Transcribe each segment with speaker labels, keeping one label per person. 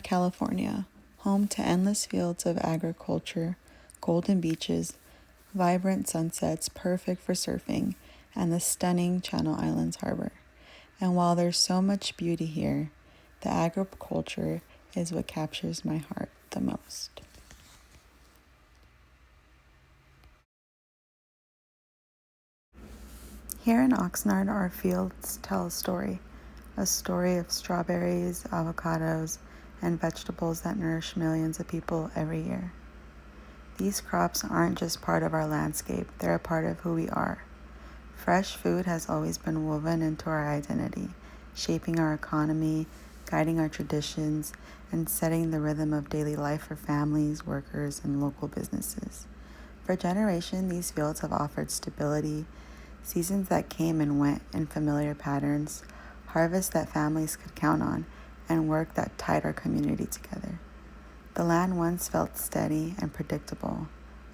Speaker 1: California, home to endless fields of agriculture, golden beaches, vibrant sunsets perfect for surfing, and the stunning Channel Islands harbor. And while there's so much beauty here, the agriculture is what captures my heart the most. Here in Oxnard, our fields tell a story of strawberries, avocados, and vegetables that nourish millions of people every year. These crops aren't just part of our landscape, they're a part of who we are. Fresh food has always been woven into our identity, shaping our economy, guiding our traditions, and setting the rhythm of daily life for families, workers, and local businesses. For generations, these fields have offered stability, seasons that came and went in familiar patterns, harvests that families could count on, and work that tied our community together. The land once felt steady and predictable,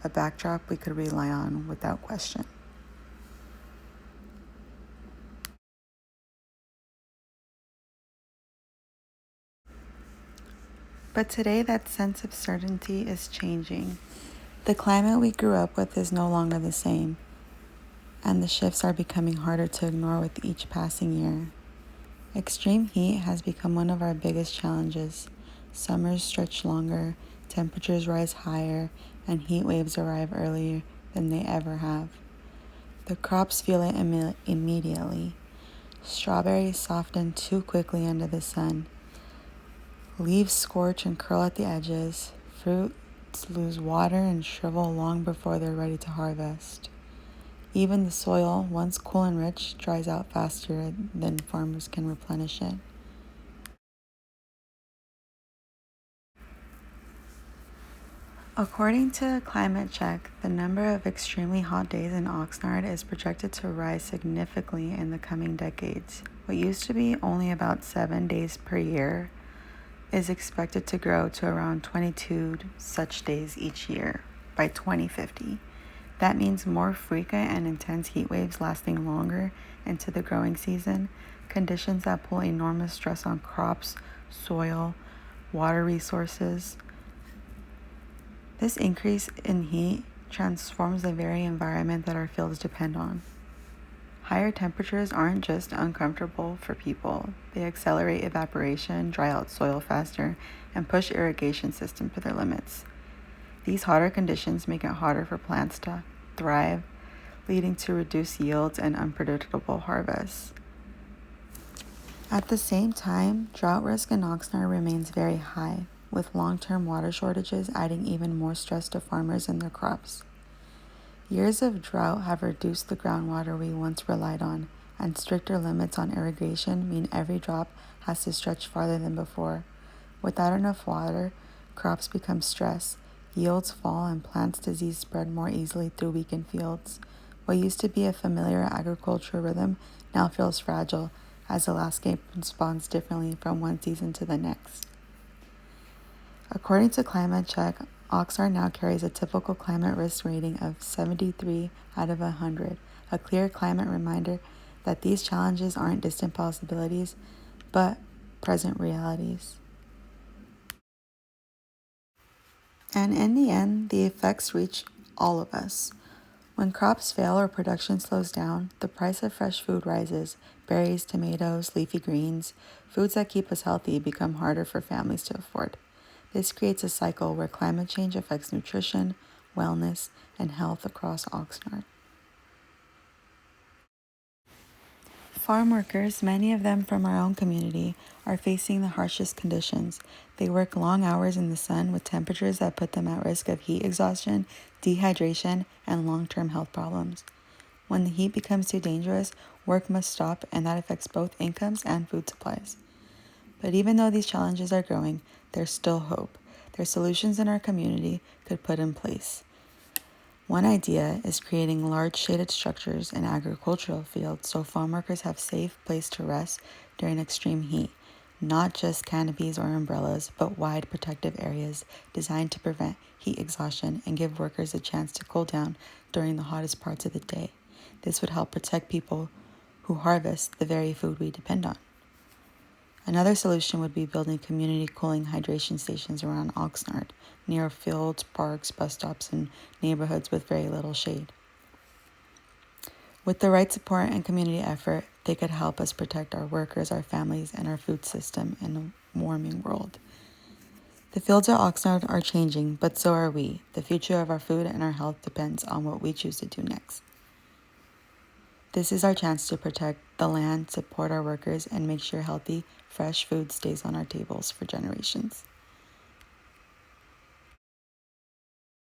Speaker 1: a backdrop we could rely on without question. But today, that sense of certainty is changing. The climate we grew up with is no longer the same, and the shifts are becoming harder to ignore with each passing year. Extreme heat has become one of our biggest challenges. Summers stretch longer, temperatures rise higher, and heat waves arrive earlier than they ever have. The crops feel it immediately. Strawberries soften too quickly under the sun. Leaves scorch and curl at the edges. Fruits lose water and shrivel long before they're ready to harvest. Even the soil, once cool and rich, dries out faster than farmers can replenish it. According to Climate Check, the number of extremely hot days in Oxnard is projected to rise significantly in the coming decades. What used to be only about 7 days per year is expected to grow to around 22 such days each year by 2050. That means more frequent and intense heat waves lasting longer into the growing season, conditions that pull enormous stress on crops, soil, water resources. This increase in heat transforms the very environment that our fields depend on. Higher temperatures aren't just uncomfortable for people, they accelerate evaporation, dry out soil faster, and push irrigation systems to their limits. These hotter conditions make it harder for plants to thrive, leading to reduced yields and unpredictable harvests. At the same time, drought risk in Oxnard remains very high, with long-term water shortages adding even more stress to farmers and their crops. Years of drought have reduced the groundwater we once relied on, and stricter limits on irrigation mean every drop has to stretch farther than before. Without enough water, crops become stressed, yields fall, and plants disease spread more easily through weakened fields. What used to be a familiar agricultural rhythm now feels fragile as the landscape responds differently from one season to the next. According to Climate Check, Oxnard now carries a typical climate risk rating of 73 out of 100, a clear climate reminder that these challenges aren't distant possibilities, but present realities. And in the end, the effects reach all of us. When crops fail or production slows down, the price of fresh food rises. Berries, tomatoes, leafy greens, foods that keep us healthy become harder for families to afford. This creates a cycle where climate change affects nutrition, wellness, and health across Oxnard. Farm workers, many of them from our own community, are facing the harshest conditions. They work long hours in the sun with temperatures that put them at risk of heat exhaustion, dehydration, and long-term health problems. When the heat becomes too dangerous, work must stop, and that affects both incomes and food supplies. But even though these challenges are growing, there's still hope. There's solutions in our community could put in place. One idea is creating large shaded structures in agricultural fields so farm workers have safe place to rest during extreme heat, not just canopies or umbrellas, but wide protective areas designed to prevent heat exhaustion and give workers a chance to cool down during the hottest parts of the day. This would help protect people who harvest the very food we depend on. Another solution would be building community cooling hydration stations around Oxnard, near fields, parks, bus stops, and neighborhoods with very little shade. With the right support and community effort, they could help us protect our workers, our families, and our food system in a warming world. The fields of Oxnard are changing, but so are we. The future of our food and our health depends on what we choose to do next. This is our chance to protect the land, support our workers, and make sure healthy, fresh food stays on our tables for generations.